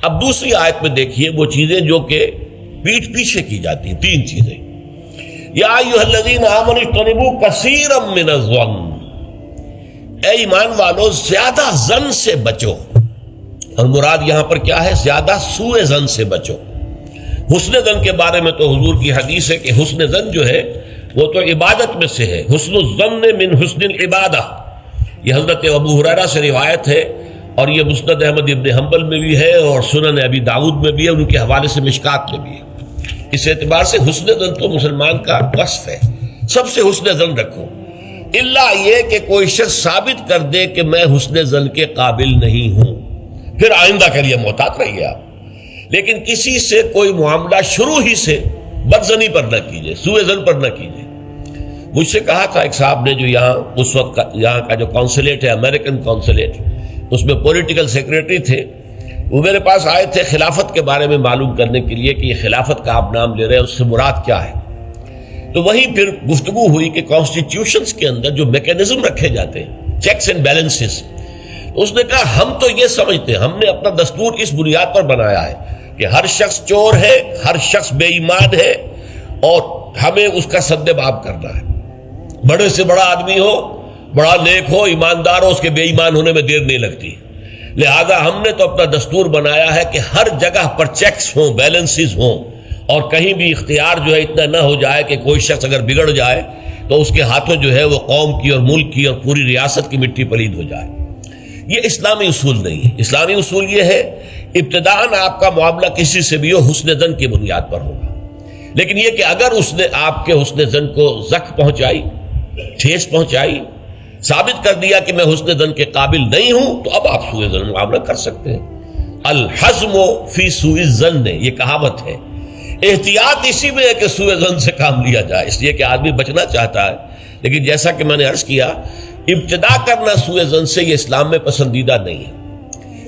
اب دوسری آیت میں دیکھیے وہ چیزیں جو کہ پیٹھ پیچھے کی جاتی ہیں، تین چیزیں. یا ایھا الذین آمنوا اجتنبوا کثیرا من الظن، اے ایمان والو زیادہ ظن سے بچو. اور مراد یہاں پر کیا ہے؟ زیادہ سوء ظن سے بچو. حسن ظن کے بارے میں تو حضور کی حدیث ہے کہ حسن ظن جو ہے وہ تو عبادت میں سے ہے. حسن الظن من حسن العبادہ، یہ حضرت ابو ہریرہ سے روایت ہے، اور یہ مسند احمد ابن حنبل میں بھی ہے اور سنن ابی داؤد میں بھی ہے، ان کے حوالے سے مشکات میں بھی ہے. اس اعتبار سے حسن ظن تو مسلمان کا وصف ہے. سب سے حسن ظن رکھو، الا یہ کہ کوئی شخص ثابت کر دے کہ میں حسن ظن کے قابل نہیں ہوں، پھر آئندہ کے لیے محتاط رہیے آپ. لیکن کسی سے کوئی معاملہ شروع ہی سے بدظنی پر نہ کیجیے، سوء ظن پر نہ کیجیے. مجھ سے کہا تھا ایک صاحب نے جو یہاں اس وقت یہاں کا جو کونسلیٹ ہے، امریکن کونسلیٹ، اس میں پولیٹیکل سیکریٹری تھے، وہ میرے پاس آئے تھے خلافت کے بارے میں معلوم کرنے کے لیے کہ یہ خلافت کا آپ نام لے رہے ہیں، اس سے مراد کیا ہے. تو وہیں پھر گفتگو ہوئی کہ کانسٹیٹیوشنز کے اندر جو میکینزم رکھے جاتے ہیں، چیکس اینڈ بیلنسز، اس نے کہا ہم تو یہ سمجھتے ہیں، ہم نے اپنا دستور اس بنیاد پر بنایا ہے کہ ہر شخص چور ہے، ہر شخص بے ایمان ہے، اور ہمیں اس کا سد باب کرنا ہے. بڑے سے بڑا آدمی ہو، بڑا نیک ہو، ایماندار ہو، اس کے بے ایمان ہونے میں دیر نہیں لگتی. لہذا ہم نے تو اپنا دستور بنایا ہے کہ ہر جگہ پر چیکس ہوں، بیلنسز ہوں، اور کہیں بھی اختیار جو ہے اتنا نہ ہو جائے کہ کوئی شخص اگر بگڑ جائے تو اس کے ہاتھوں جو ہے وہ قوم کی اور ملک کی اور پوری ریاست کی مٹی پلید ہو جائے. یہ اسلامی اصول نہیں ہے. اسلامی اصول یہ ہے ابتداءً آپ کا معاملہ کسی سے بھی ہو حسن ظن کی بنیاد پر ہوگا. لیکن یہ کہ اگر اس نے آپ کے حسن ظن کو زخم پہنچائی، ٹھیس پہنچائی، ثابت کر دیا کہ میں حسن ظن کے قابل نہیں ہوں، تو اب آپ سوء ظن معاملہ کر سکتے ہیں. الحزم فی سوء الظن، یہ کہاوت ہے. احتیاط اسی میں ہے کہ سوء ظن سے کام لیا جائے، اس لیے کہ آدمی بچنا چاہتا ہے. لیکن جیسا کہ میں نے عرض کیا، ابتدا کرنا سوء ظن سے یہ اسلام میں پسندیدہ نہیں ہے.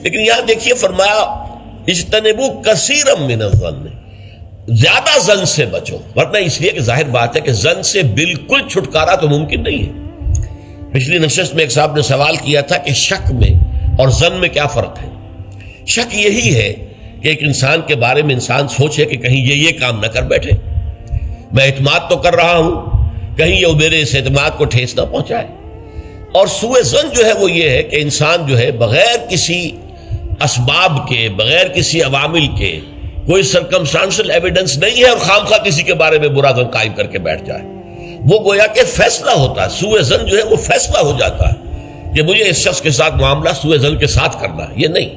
لیکن یہاں دیکھیے فرمایا اجتنبوا کثیرا من الظن، زیادہ ظن سے بچو. ورنہ اس لیے کہ ظاہر بات ہے کہ ظن سے بالکل چھٹکارا تو ممکن نہیں ہے. پچھلی نشست میں ایک صاحب نے سوال کیا تھا کہ شک میں اور ظن میں کیا فرق ہے. شک یہی ہے کہ ایک انسان کے بارے میں انسان سوچے کہ کہیں یہ کام نہ کر بیٹھے، میں اعتماد تو کر رہا ہوں، کہیں یہ میرے اس اعتماد کو ٹھیس نہ پہنچائے. اور سوء ظن جو ہے وہ یہ ہے کہ انسان جو ہے بغیر کسی اسباب کے، بغیر کسی عوامل کے، کوئی سرکمسٹانشل ایویڈنس نہیں ہے اور خام خواہ کسی کے بارے میں برا ظن قائم کر کے بیٹھ جائے. وہ گویا کہ فیصلہ ہوتا ہے. سوء ظن جو ہے وہ فیصلہ ہو جاتا ہے کہ مجھے اس شخص کے ساتھ معاملہ سوء ظن کے ساتھ کرنا ہے. یہ نہیں،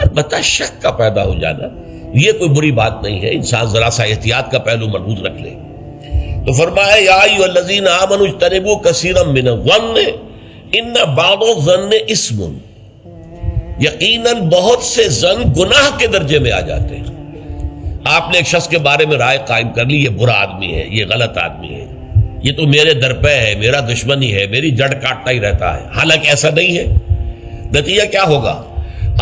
البتہ شک کا پیدا ہو جانا یہ کوئی بری بات نہیں ہے. انسان ذرا سا احتیاط کا پہلو مربوط رکھ لے. تو فرمایا یا ایھا الذین آمنوا اجتنبوا کثیرا من الظن ان بعض الظن اسم، یقیناً بہت سے ظن گناہ کے درجے میں آ جاتے ہیں. آپ نے ایک شخص کے بارے میں رائے قائم کر لی، یہ برا آدمی ہے، یہ غلط آدمی ہے، یہ تو میرے درپے ہے، میرا دشمنی ہے، میری جڑ کاٹتا ہی رہتا ہے. حالانکہ ایسا نہیں ہے. نتیجہ کیا ہوگا؟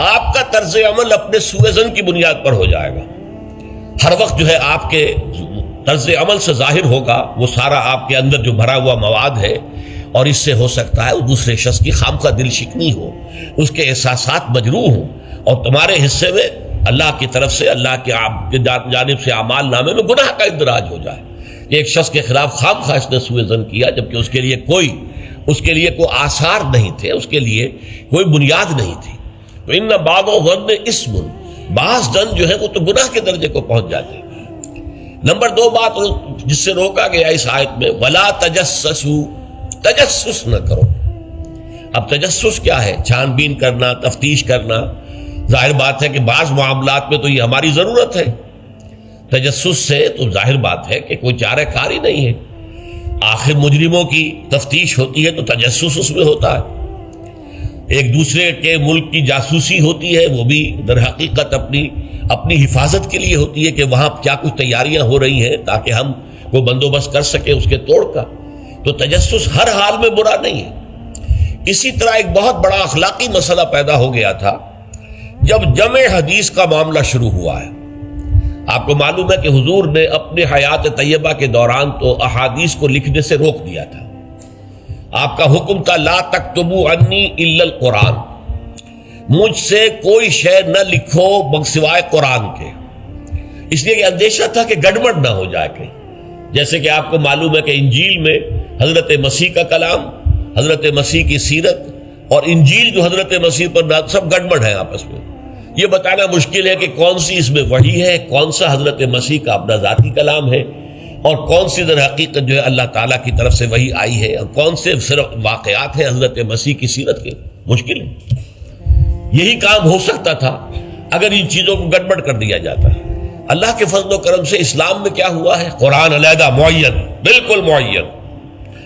آپ کا طرز عمل اپنے سوء ظن کی بنیاد پر ہو جائے گا. ہر وقت جو ہے آپ کے طرز عمل سے ظاہر ہوگا وہ سارا آپ کے اندر جو بھرا ہوا مواد ہے، اور اس سے ہو سکتا ہے دوسرے شخص کی خامخواہ دل شکنی ہو، اس کے احساسات مجروح ہوں، اور تمہارے حصے میں اللہ کی طرف سے، اللہ کی جانب سے اعمال نامے میں گناہ کا اندراج ہو جائے. ایک شخص کے خلاف خامخواہ اس نے سوء ظن کیا جبکہ اس کے لیے کوئی آثار نہیں تھے، اس کے لیے کوئی بنیاد نہیں تھی. تو ان بعض الظن اسم، بعض ظن جو ہے وہ تو گناہ کے درجے کو پہنچ جاتے ہیں. نمبر 2 بات جس سے روکا گیا اس آیت میں، ولا تجسسوا، تجسس نہ کرو. اب تجسس کیا ہے؟ چھان بین کرنا، تفتیش کرنا. ظاہر بات ہے کہ بعض معاملات میں تو یہ ہماری ضرورت ہے. تجسس سے تو ظاہر بات ہے کہ کوئی چارہ کاری نہیں ہے. آخر مجرموں کی تفتیش ہوتی ہے تو تجسس اس میں ہوتا ہے. ایک دوسرے کے ملک کی جاسوسی ہوتی ہے، وہ بھی در حقیقت اپنی حفاظت کے لیے ہوتی ہے کہ وہاں کیا کچھ تیاریاں ہو رہی ہیں تاکہ ہم وہ بندوبست کر سکیں اس کے توڑ کا. تو تجسس ہر حال میں برا نہیں ہے. اسی طرح ایک بہت بڑا اخلاقی مسئلہ پیدا ہو گیا تھا جب جمع حدیث کا معاملہ شروع ہوا ہے. آپ کو معلوم ہے کہ حضور نے اپنے حیات طیبہ کے دوران تو احادیث کو لکھنے سے روک دیا تھا. آپ کا حکم تھا لا تکتبوا عنی الا القرآن، مجھ سے کوئی شے نہ لکھو سوائے قرآن کے، اس لیے کہ اندیشہ تھا کہ گڑبڑ نہ ہو جائے کہیں. جیسے کہ آپ کو معلوم ہے کہ انجیل میں حضرت مسیح کا کلام، حضرت مسیح کی سیرت اور انجیل جو حضرت مسیح پر نازل سب گڑبڑ ہے آپس میں. یہ بتانا مشکل ہے کہ کون سی اس میں وحی ہے، کون سا حضرت مسیح کا اپنا ذاتی کلام ہے، اور کون سی در حقیقت جو ہے اللہ تعالیٰ کی طرف سے وحی آئی ہے، اور کون سے صرف واقعات ہیں حضرت مسیح کی سیرت کے. مشکل ہے. یہی کام ہو سکتا تھا اگر ان چیزوں کو گڑبڑ کر دیا جاتا. اللہ کے فضل و کرم سے اسلام میں کیا ہوا ہے؟ قرآن علیحدہ معین، بالکل معین،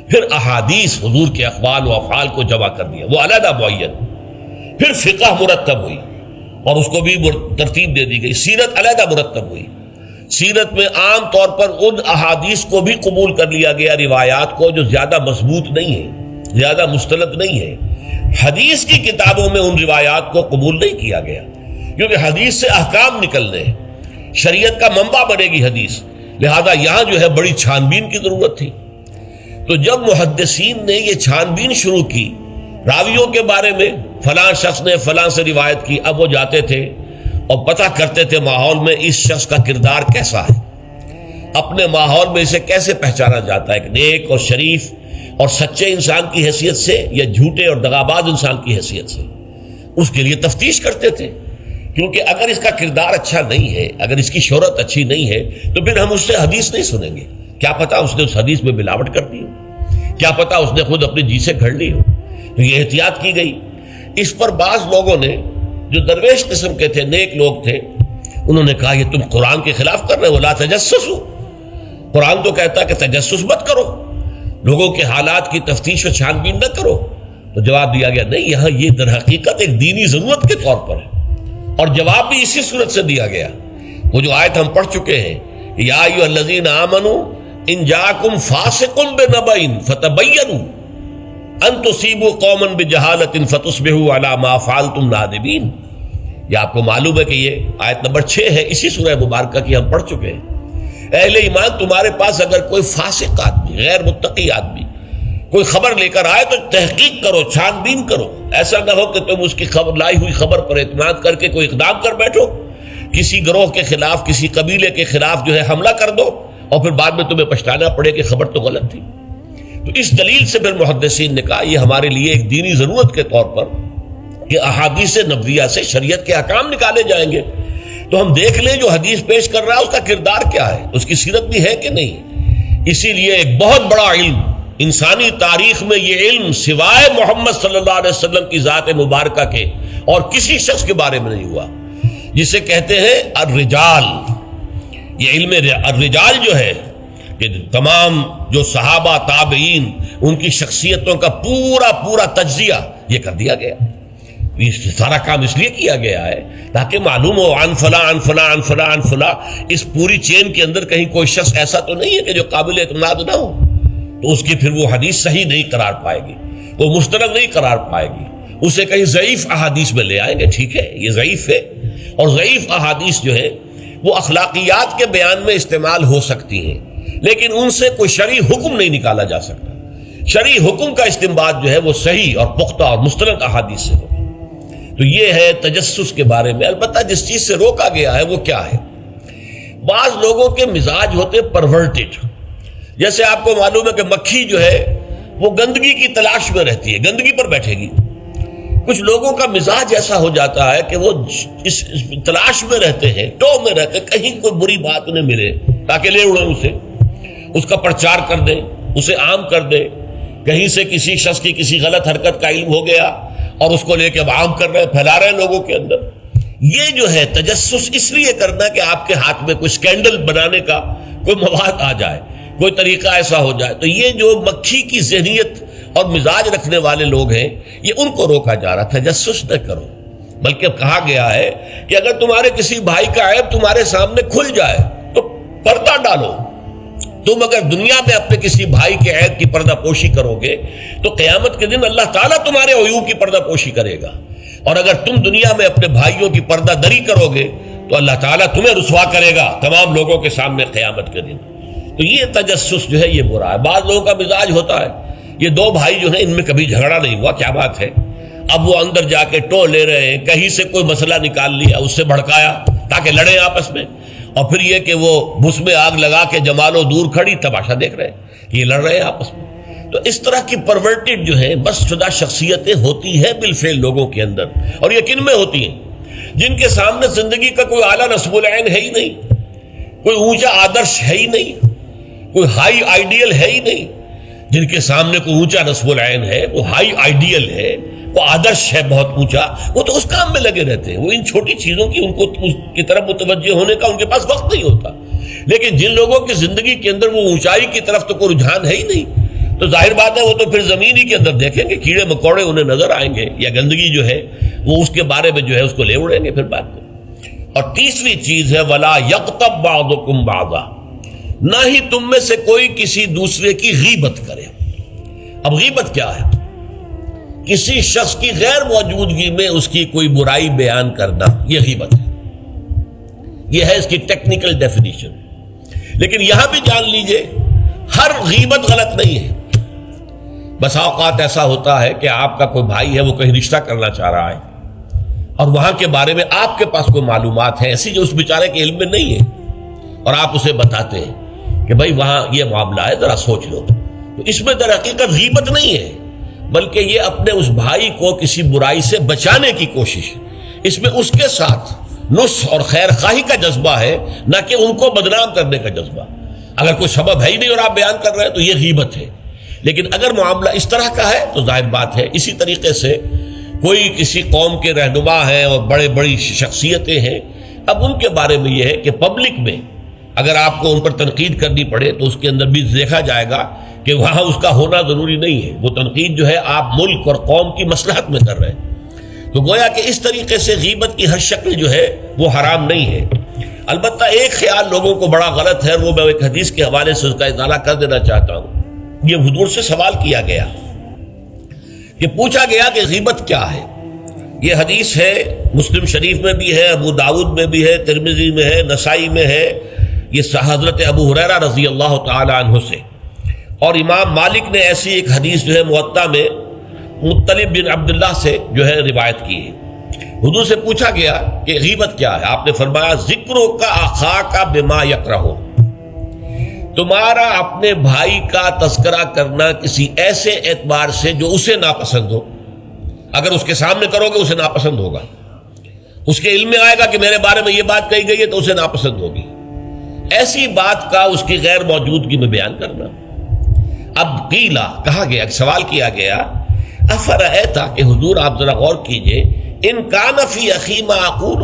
پھر احادیث حضور کے اقوال و افعال کو جمع کر دیا، وہ علیحدہ معین، پھر فقہ مرتب ہوئی اور اس کو بھی ترتیب دے دی گئی، سیرت علیحدہ مرتب ہوئی. سیرت میں عام طور پر ان احادیث کو بھی قبول کر لیا گیا، روایات کو جو زیادہ مضبوط نہیں ہے، زیادہ مستند نہیں ہے. حدیث کی کتابوں میں ان روایات کو قبول نہیں کیا گیا، کیونکہ حدیث سے احکام نکلنے ہیں، شریعت کا منبع بنے گی حدیث، لہذا یہاں جو ہے بڑی چھان بین کی ضرورت تھی. تو جب محدثین نے یہ چھان بین شروع کی راویوں کے بارے میں، فلاں شخص نے فلاں سے روایت کی، اب وہ جاتے تھے اور پتہ کرتے تھے ماحول میں اس شخص کا کردار کیسا ہے، اپنے ماحول میں اسے کیسے پہچانا جاتا ہے، ایک نیک اور شریف اور سچے انسان کی حیثیت سے یا جھوٹے اور دغاباز انسان کی حیثیت سے. اس کے لیے تفتیش کرتے تھے، کیونکہ اگر اس کا کردار اچھا نہیں ہے، اگر اس کی شہرت اچھی نہیں ہے، تو پھر ہم اس سے حدیث نہیں سنیں گے. کیا پتا اس نے اس حدیث میں ملاوٹ کر دی ہو، کیا پتا اس نے خود اپنے جی سے گھڑ لی ہو. تو یہ احتیاط کی گئی. اس پر بعض لوگوں نے جو درویش قسم کے تھے، نیک لوگ تھے، انہوں نے کہا یہ تم قرآن کے خلاف کر رہے ہو، لا تجسسوا. قرآن تو کہتا ہے کہ تجسس مت کرو، لوگوں کے حالات کی تفتیش و چھان بین نہ کرو. تو جواب دیا گیا نہیں، یہاں یہ در حقیقت ایک دینی ضرورت کے طور پر ہے، اور جواب بھی اسی صورت سے دیا گیا. وہ جو آیت ہم پڑھ چکے ہیں، یا ایھا الذین آمنوا ان جاءکم فاسق بنبأ فتبینوا ان تصیبوا قوما بجہالۃ فتصبحوا علی ما فعلتم نادمین. یہ آپ کو معلوم ہے کہ یہ آیت نمبر 6 ہے، اسی سورہ مبارکہ کی ہم پڑھ چکے ہیں. اہل ایمان، تمہارے پاس اگر کوئی فاسق آدمی، غیر متقی آدمی کوئی خبر لے کر آئے تو تحقیق کرو، چھان بین کرو. ایسا نہ ہو کہ تم اس کی خبر لائی ہوئی خبر پر اعتماد کر کے کوئی اقدام کر بیٹھو، کسی گروہ کے خلاف، کسی قبیلے کے خلاف جو ہے حملہ کر دو، اور پھر بعد میں تمہیں پچھتانا پڑے کہ خبر تو غلط تھی. تو اس دلیل سے پھر محدثین نے کہا یہ ہمارے لیے ایک دینی ضرورت کے طور پر کہ احادیث نبویہ سے شریعت کے احکام نکالے جائیں گے. تو ہم دیکھ لیں جو حدیث پیش کر رہا ہے اس کا کردار کیا ہے، اس کی سیرت بھی ہے کہ نہیں. اسی لیے ایک بہت بڑا علم انسانی تاریخ میں، یہ علم سوائے محمد صلی اللہ علیہ وسلم کی ذات مبارکہ کے اور کسی شخص کے بارے میں نہیں ہوا، جسے کہتے ہیں الرجال. یہ علم الرجال جو ہے کہ تمام جو صحابہ تابعین ان کی شخصیتوں کا پورا تجزیہ یہ کر دیا گیا. یہ سارا کام اس لیے کیا گیا ہے تاکہ معلوم ہو عن فلاں عن فلاں عن فلاں عن فلاں، اس پوری چین کے اندر کہیں کوئی شخص ایسا تو نہیں ہے کہ جو قابل اعتماد نہ ہو، تو اس کی پھر وہ حدیث صحیح نہیں قرار پائے گی، وہ مستند نہیں قرار پائے گی. اسے کہیں ضعیف احادیث میں لے آئیں گے، ٹھیک ہے یہ ضعیف ہے، اور ضعیف احادیث جو ہے وہ اخلاقیات کے بیان میں استعمال ہو سکتی ہیں، لیکن ان سے کوئی شرعی حکم نہیں نکالا جا سکتا. شرعی حکم کا استنباط جو ہے وہ صحیح اور پختہ اور مستند احادیث سے ہو. تو یہ ہے تجسس کے بارے میں. البتہ جس چیز سے روکا گیا ہے وہ کیا ہے؟ بعض لوگوں کے مزاج ہوتے پرورٹڈ. جیسے آپ کو معلوم ہے کہ مکھی جو ہے وہ گندگی کی تلاش میں رہتی ہے، گندگی پر بیٹھے گی. کچھ لوگوں کا مزاج ایسا ہو جاتا ہے کہ وہ اس تلاش میں رہتے ہیں، ٹو میں رہتے ہیں، کہیں کوئی بری بات انہیں ملے تاکہ لے اڑیں اسے، اس کا پرچار کر دیں، اسے عام کر دیں. کہیں سے کسی شخص کی کسی غلط حرکت کا علم ہو گیا اور اس کو لے کے اب عام کر رہے ہیں، پھیلا رہے ہیں لوگوں کے اندر. یہ جو ہے تجسس اس لیے کرنا کہ آپ کے ہاتھ میں کوئی سکینڈل بنانے کا کوئی مواد آ جائے، کوئی طریقہ ایسا ہو جائے. تو یہ جو مکھی کی ذہنیت اور مزاج رکھنے والے لوگ ہیں، یہ ان کو روکا جا رہا. تجسس نہ کرو، بلکہ کہا گیا ہے کہ اگر تمہارے کسی بھائی کا عیب تمہارے سامنے کھل جائے تو پردہ ڈالو. تم اگر دنیا میں اپنے کسی بھائی کے عیب کی پردہ پوشی کرو گے تو قیامت کے دن اللہ تعالیٰ تمہارے عیوب کی پردہ پوشی کرے گا. اور اگر تم دنیا میں اپنے بھائیوں کی پردہ دری کرو گے تو اللہ تعالیٰ تمہیں رسوا کرے گا تمام لوگوں کے سامنے قیامت کے دن. تو یہ تجسس جو ہے یہ برا ہے. بعض لوگوں کا مزاج ہوتا ہے، یہ دو بھائی جو ہیں ان میں کبھی جھگڑا نہیں ہوا، کیا بات ہے، اب وہ اندر جا کے ٹو لے رہے ہیں، کہیں سے کوئی مسئلہ نکال لیا، اس سے بھڑکایا تاکہ لڑیں آپس میں، اور پھر یہ کہ وہ بس میں آگ لگا کے جمالو دور کھڑی تماشا دیکھ رہے ہیں کہ یہ لڑ رہے ہیں آپس میں۔ تو اس طرح کی پرورٹڈ جو ہے بس شدہ شخصیتیں ہوتی ہیں بالفعل لوگوں کے اندر، اور یہ کن میں ہوتی ہیں؟ جن کے سامنے زندگی کا کوئی اعلیٰ نصب العین ہے ہی نہیں، کوئی اونچا آدرش ہے ہی نہیں، کوئی ہائی آئیڈیل ہے ہی نہیں۔ جن کے سامنے کوئی اونچا نصب العین ہے، وہ ہائی آئیڈیل ہے، وہ آدرش ہے بہت اونچا، وہ تو اس کام میں لگے رہتے ہیں، وہ ان چھوٹی چیزوں کی ان کو اس کی طرف متوجہ ہونے کا ان کے پاس وقت نہیں ہوتا۔ لیکن جن لوگوں کی زندگی کے اندر وہ اونچائی کی طرف تو کوئی رجحان ہے ہی نہیں، تو ظاہر بات ہے وہ تو پھر زمین ہی کے اندر دیکھیں گے، کیڑے مکوڑے انہیں نظر آئیں گے، یا گندگی جو ہے وہ اس کے بارے میں جو ہے اس کو لے اڑیں گے پھر بعد میں۔ اور تیسری چیز ہے وَلَا يَغْتَبْ بَعْضُكُمْ بَعْضًا، نہ ہی تم میں سے کوئی کسی دوسرے کی غیبت کرے۔ اب غیبت کیا ہے؟ کسی شخص کی غیر موجودگی میں اس کی کوئی برائی بیان کرنا، یہ غیبت ہے۔ یہ ہے اس کی ٹیکنیکل ڈیفینیشن۔ لیکن یہاں بھی جان لیجئے ہر غیبت غلط نہیں ہے۔ بس اوقات ایسا ہوتا ہے کہ آپ کا کوئی بھائی ہے، وہ کہیں رشتہ کرنا چاہ رہا ہے، اور وہاں کے بارے میں آپ کے پاس کوئی معلومات ہیں ایسی جو اس بیچارے کے علم میں نہیں ہے، اور آپ اسے بتاتے ہیں کہ بھائی وہاں یہ معاملہ ہے، ذرا سوچ لو۔ تو اس میں در حقیقت غیبت نہیں ہے، بلکہ یہ اپنے اس بھائی کو کسی برائی سے بچانے کی کوشش، اس میں اس کے ساتھ نصح اور خیر خواہی کا جذبہ ہے، نہ کہ ان کو بدنام کرنے کا جذبہ۔ اگر کوئی سبب ہے ہی نہیں اور آپ بیان کر رہے ہیں تو یہ غیبت ہے۔ لیکن اگر معاملہ اس طرح کا ہے تو ظاہر بات ہے اسی طریقے سے کوئی کسی قوم کے رہنما ہیں اور بڑی شخصیتیں ہیں، اب ان کے بارے میں یہ ہے کہ پبلک میں اگر آپ کو ان پر تنقید کرنی پڑے تو اس کے اندر بھی دیکھا جائے گا کہ وہاں اس کا ہونا ضروری نہیں ہے، وہ تنقید جو ہے آپ ملک اور قوم کی مصلحت میں کر رہے ہیں۔ تو گویا کہ اس طریقے سے غیبت کی ہر شکل جو ہے وہ حرام نہیں ہے۔ البتہ ایک خیال لوگوں کو بڑا غلط ہے، وہ میں ایک حدیث کے حوالے سے اس کا اطالہ کر دینا چاہتا ہوں۔ یہ حضور سے سوال کیا گیا کہ پوچھا گیا کہ غیبت کیا ہے۔ یہ حدیث ہے، مسلم شریف میں بھی ہے، ابو داؤد میں بھی ہے، ترمذی میں ہے، نسائی میں ہے، یہ حضرت ابو ہریرہ رضی اللہ تعالی عنہ سے۔ اور امام مالک نے ایسی ایک حدیث جو ہے موطا میں مطلب بن عبداللہ سے جو ہے روایت کی ہے۔ حضور سے پوچھا گیا کہ غیبت کیا ہے، آپ نے فرمایا ذکرو کا اخاک بما یکرہ، تمہارا اپنے بھائی کا تذکرہ کرنا کسی ایسے اعتبار سے جو اسے ناپسند ہو۔ اگر اس کے سامنے کرو گے اسے ناپسند ہوگا، اس کے علم میں آئے گا کہ میرے بارے میں یہ بات کہی گئی ہے تو اسے ناپسند ہوگی۔ ایسی بات کا اس کی غیر موجودگی میں بیان کرنا۔ اب قیلا کہا گیا، سوال کیا گیا، افرأیتا کہ حضور آپ ذرا غور کیجئے، ان کان فی اخی ما اقول،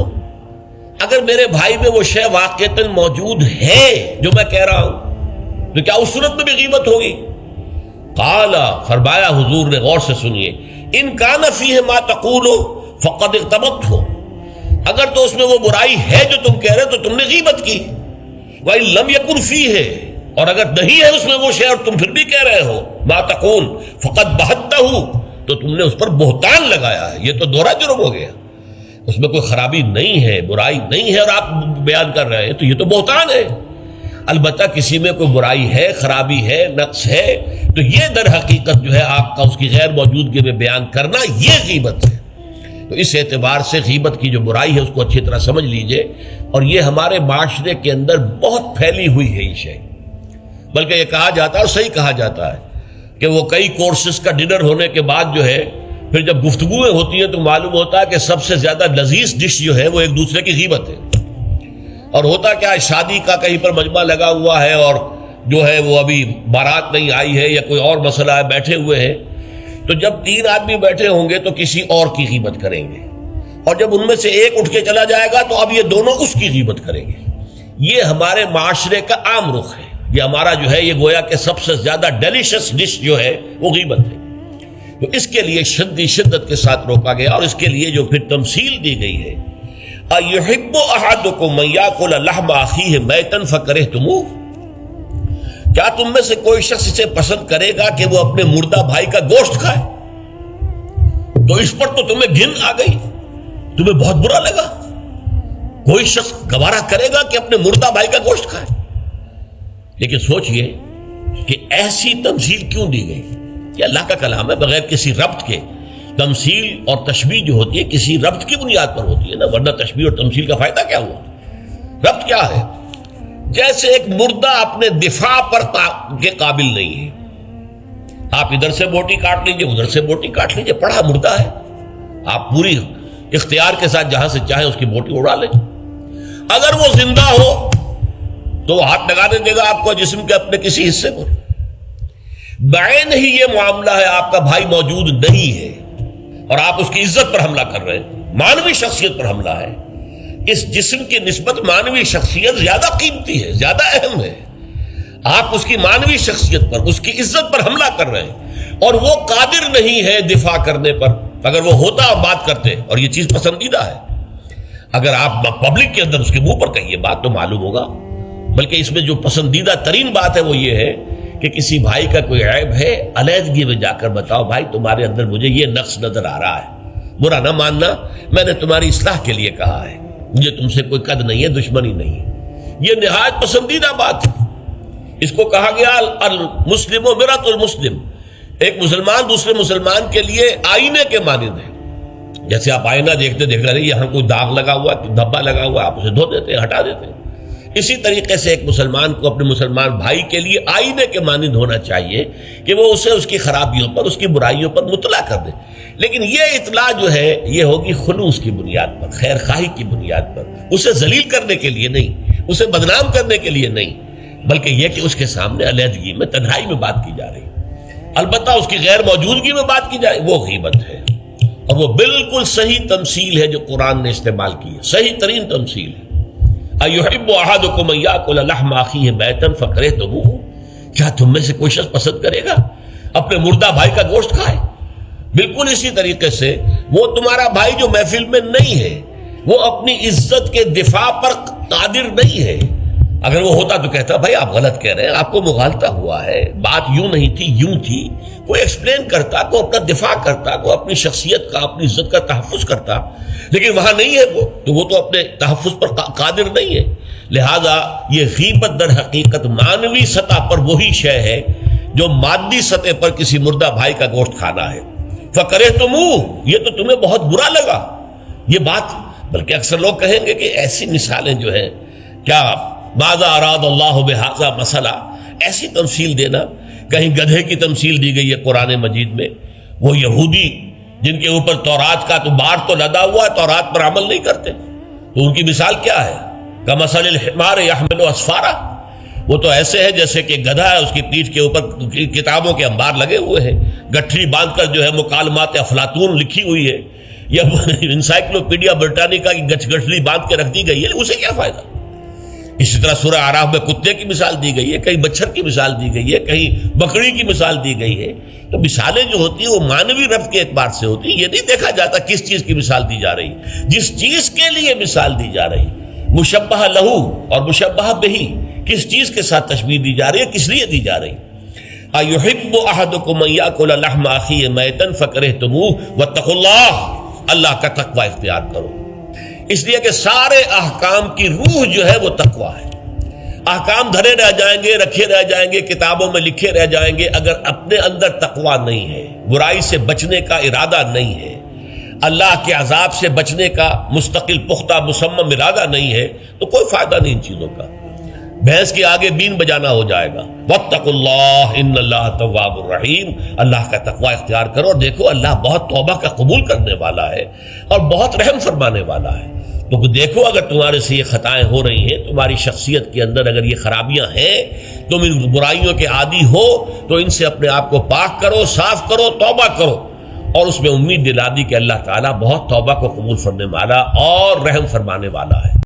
اگر میرے بھائی میں وہ شے واقعتاً موجود ہے جو میں کہہ رہا ہوں تو کیا اس صورت میں بھی غیبت ہوگی؟ قال، فرمایا حضور نے، غور سے سنیے، ان کان فیہ ما تقول فقد اغتبت، اگر تو اس میں وہ برائی ہے جو تم کہہ رہے تو تم نے غیبت کی، وَإِن لَمْ يَكُنْ فِيهِ، اور اگر نہیں ہے اس میں وہ شے اور تم پھر بھی کہہ رہے ہو ما تقول فقد بہتہ، تو تم نے اس پر بہتان لگایا ہے، یہ تو دوہرا جرم ہو گیا۔ اس میں کوئی خرابی نہیں ہے، برائی نہیں ہے اور آپ بیان کر رہے ہیں تو یہ تو بہتان ہے۔ البتہ کسی میں کوئی برائی ہے، خرابی ہے، نقص ہے، تو یہ در حقیقت جو ہے آپ کا اس کی غیر موجودگی میں بیان کرنا یہ غیبت ہے۔ تو اس اعتبار سے غیبت کی جو برائی ہے اس کو اچھی طرح سمجھ لیجئے، اور یہ ہمارے معاشرے کے اندر بہت پھیلی ہوئی ہے یہ شے، بلکہ یہ کہا جاتا ہے اور صحیح کہا جاتا ہے کہ وہ کئی کورسز کا ڈنر ہونے کے بعد جو ہے پھر جب گفتگویں ہوتی ہیں تو معلوم ہوتا ہے کہ سب سے زیادہ لذیذ ڈش جو ہے وہ ایک دوسرے کی غیبت ہے۔ اور ہوتا کیا ہے، شادی کا کہیں پر مجمع لگا ہوا ہے اور جو ہے وہ ابھی بارات نہیں آئی ہے یا کوئی اور مسئلہ ہے، بیٹھے ہوئے ہیں، تو جب 3 آدمی بیٹھے ہوں گے تو کسی اور کی غیبت کریں گے، اور جب ان میں سے ایک اٹھ کے چلا جائے گا تو اب یہ دونوں اس کی غیبت کریں گے۔ یہ ہمارے معاشرے کا عام رخ ہے، یہ ہمارا جو ہے یہ گویا کہ سب سے زیادہ ڈیلیشس ڈش جو ہے وہ غیبت ہے۔ تو اس کے لیے شدت کے ساتھ روکا گیا، اور اس کے لیے جو پھر تمثیل دی گئی ہے، اَيُحِبُّ أَحَدُكُم مَّن يَأْكُلَ لَحْمَ أَخِيهِ مَيْتًا فَكَرِهْتُمُوهُ، کیا تم میں سے کوئی شخص اسے پسند کرے گا کہ وہ اپنے مردہ بھائی کا گوشت کھائے؟ تو اس پر تو تمہیں گھن آ گئی، تمہیں بہت برا لگا۔ کوئی شخص گوارا کرے گا کہ اپنے مردہ بھائی کا گوشت کھائے؟ لیکن سوچئے کہ ایسی تمثیل کیوں دی گئی؟ یہ اللہ کا کلام ہے، بغیر کسی ربط کے تمثیل اور تشبیہ جو ہوتی ہے کسی ربط کی بنیاد پر ہوتی ہے نا، ورنہ تشبیہ اور تمثیل کا فائدہ کیا ہوا؟ ربط کیا ہے؟ جیسے ایک مردہ اپنے دفاع پر کے قابل نہیں ہے، آپ ادھر سے بوٹی کاٹ لیجئے، ادھر سے بوٹی کاٹ لیجئے، پڑا مردہ ہے، آپ پوری اختیار کے ساتھ جہاں سے چاہیں اس کی بوٹی اڑا لیں۔ اگر وہ زندہ ہو تو وہ ہاتھ لگانے دے گا آپ کو جسم کے اپنے کسی حصے پر۔ بعین ہی یہ معاملہ ہے، آپ کا بھائی موجود نہیں ہے اور آپ اس کی عزت پر حملہ کر رہے ہیں، مانوی شخصیت پر حملہ ہے۔ اس جسم کی نسبت مانوی شخصیت زیادہ قیمتی ہے، زیادہ اہم ہے۔ آپ اس کی مانوی شخصیت پر، اس کی عزت پر حملہ کر رہے ہیں اور وہ قادر نہیں ہے دفاع کرنے پر۔ اگر وہ ہوتا اور بات کرتے، اور یہ چیز پسندیدہ ہے، اگر آپ پبلک کے اندر اس کے منہ پر کہیے بات تو معلوم ہوگا، بلکہ اس میں جو پسندیدہ ترین بات ہے وہ یہ ہے کہ کسی بھائی کا کوئی عیب ہے، علیحدگی میں جا کر بتاؤ بھائی تمہارے اندر مجھے یہ نقص نظر آ رہا ہے، برا نہ ماننا، میں نے تمہاری اصلاح کے لیے کہا ہے، مجھے تم سے کوئی قد نہیں ہے، دشمنی نہیں ہے۔ یہ نہایت پسندیدہ بات ہے۔ اس کو کہا گیا المسلم مرآۃ المسلم، ایک مسلمان دوسرے مسلمان کے لیے آئینے کے مانند ہے۔ جیسے آپ آئینہ دیکھتے دیکھتے رہے یہاں کوئی داغ لگا ہوا ہے، دھبا لگا ہوا ہے، آپ اسے دھو دیتے ہیں، ہٹا دیتے ہیں۔ اسی طریقے سے ایک مسلمان کو اپنے مسلمان بھائی کے لیے آئینے کے مانند ہونا چاہیے کہ وہ اسے اس کی خرابیوں پر، اس کی برائیوں پر مطلع کر دے، لیکن یہ اطلاع جو ہے یہ ہوگی خلوص کی بنیاد پر، خیر خواہی کی بنیاد پر، اسے ذلیل کرنے کے لیے نہیں، اسے بدنام کرنے کے لیے نہیں، بلکہ یہ کہ اس کے سامنے علیحدگی میں، تنہائی میں بات کی جا رہی ہے۔ البتہ اس کی غیر موجودگی میں بات کی جائے وہ غیبت ہے، اور وہ بالکل صحیح تمثیل ہے جو قرآن نے استعمال کی ہے، صحیح ترین تمثیل ہے۔ اَيُحِبُّ أَحَدُكُمْ أَن يَأْكُلَ لَحْمَ أَخِيهِ مَيْتًا فَكَرِهْتُمُوهُ، کیا تم میں سے کوئی شخص پسند کرے گا اپنے مردہ بھائی کا گوشت کھائے؟ بالکل اسی طریقے سے وہ تمہارا بھائی جو محفل میں نہیں ہے، وہ اپنی عزت کے دفاع پر قادر نہیں ہے۔ اگر وہ ہوتا تو کہتا بھائی آپ غلط کہہ رہے ہیں، آپ کو مغالطہ ہوا ہے، بات یوں نہیں تھی یوں تھی، کوئی ایکسپلین کرتا، کوئی اپنا دفاع کرتا، کوئی اپنی شخصیت کا، اپنی عزت کا تحفظ کرتا، لیکن وہاں نہیں ہے وہ تو اپنے تحفظ پر قادر نہیں ہے۔ لہذا یہ غیبت در حقیقت مانوی سطح پر وہی شے ہے جو مادی سطح پر کسی مردہ بھائی کا گوشت کھانا ہے۔ فَكَرِهْتُمُوهُ، یہ تو تمہیں بہت برا لگا یہ بات۔ بلکہ اکثر لوگ کہیں گے کہ ایسی مثالیں جو ہیں، کیا ماذا اراد اللہ بہذا مسئلہ، ایسی تمثیل دینا، کہیں گدھے کی تمثیل دی گئی ہے قرآن مجید میں، وہ یہودی جن کے اوپر تورات کا تو بار تو لدا ہوا ہے، تورات پر عمل نہیں کرتے، تو ان کی مثال کیا ہے؟ کمثل الحمار یحمل اسفارا، وہ تو ایسے ہے جیسے کہ گدھا ہے، اس کی پیٹھ کے اوپر کتابوں کے انبار لگے ہوئے ہیں، گٹھری باندھ کر جو ہے مکالمات افلاطون لکھی ہوئی ہے، یا انسائکلوپیڈیا برٹانیکا کی گٹھری باندھ کے رکھ دی گئی ہے، اسے کیا فائدہ؟ اسی طرح سورہ اعراف میں کتے کی مثال دی گئی ہے، کہیں مچھر کی مثال دی گئی ہے، کہیں بکری کی مثال دی گئی ہے۔ تو مثالیں جو ہوتی ہیں وہ مانوی ربط کے اعتبار سے ہوتی ہیں، یہ نہیں دیکھا جاتا کس چیز کی مثال دی جا رہی، جس چیز کے لیے مثال دی جا رہی، مشبہ لہو اور مشبہ بہی، کس چیز کے ساتھ تشبیہ دی جا رہی ہے، کس لیے دی جا رہی۔ اَيُحِبُّ أَحَدُكُمْ أَن يَأْكُلَ لَحْمَ أَخِيهِ مَيْتًا فَكَرِهْتُمُوهُ وَاتَّقُوا اللَّهَ، اللہ کا تقوی اختیار کرو، اس لیے کہ سارے احکام کی روح جو ہے وہ تقوی ہے۔ احکام دھرے رہ جائیں گے، رکھے رہ جائیں گے، کتابوں میں لکھے رہ جائیں گے، اگر اپنے اندر تقوی نہیں ہے، برائی سے بچنے کا ارادہ نہیں ہے، اللہ کے عذاب سے بچنے کا مستقل پختہ مصمم ارادہ نہیں ہے، تو کوئی فائدہ نہیں ان چیزوں کا، بھینس کے آگے بین بجانا ہو جائے گا۔ واتقوا اللہ ان اللہ تواب الرحیم، اللہ کا تقوی اختیار کرو، اور دیکھو اللہ بہت توبہ کا قبول کرنے والا ہے اور بہت رحم فرمانے والا ہے۔ تو دیکھو اگر تمہارے سے یہ خطائیں ہو رہی ہیں، تمہاری شخصیت کے اندر اگر یہ خرابیاں ہیں، تم ان برائیوں کے عادی ہو، تو ان سے اپنے آپ کو پاک کرو، صاف کرو، توبہ کرو، اور اس میں امید دلا دی کہ اللہ تعالیٰ بہت توبہ کو قبول فرمانے والا اور رحم فرمانے والا ہے۔